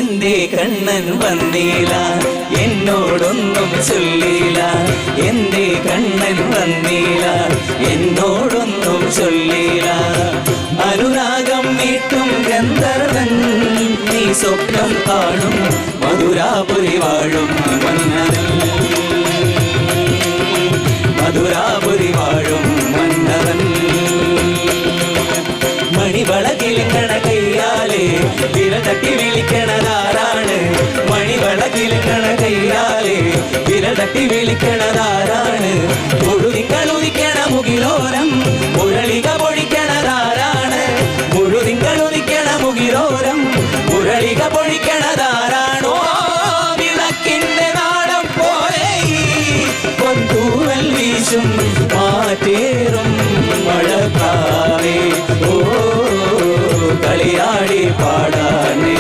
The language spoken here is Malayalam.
എന്റെ കണ്ണൻ വന്നീല എന്നോടൊന്നും ചൊല്ലില എന്റെ കണ്ണൻ വന്നീല എന്നോടൊന്നും ചൊല്ലില അനുരാഗം മീട്ടും ഗന്ധർവൻ നീ സ്വപ്നം കാണും മധുരാപുരി വാഴും മന്നവൻ മധുരാപുരി വാഴും മന്നവൻ മണിവളകിലുങ്ങണ കയ്യാലെ വിരൽ തട്ടി വിളിക്കണതാരാണ് മണിവളകിലുങ്ങണ കയ്യാലെ വിരൽ തട്ടി വിളിക്കണതാരാണ് മുഴുതിങ്കളുദിക്കണ മുകിലോരം മുരളിക പൊഴിക്കണതാരാണ് മുഴുതിങ്കളുദിക്കണ മുകിലോരം മുരളിക പൊഴിക്കണതാരാണോ വിളക്കിന്റെ നാടം പോലെ പൊന്തൂവൽ വീശും മാറ്റേറും മഴക്കാവേ ഓ കളിയാടി പാടാനേ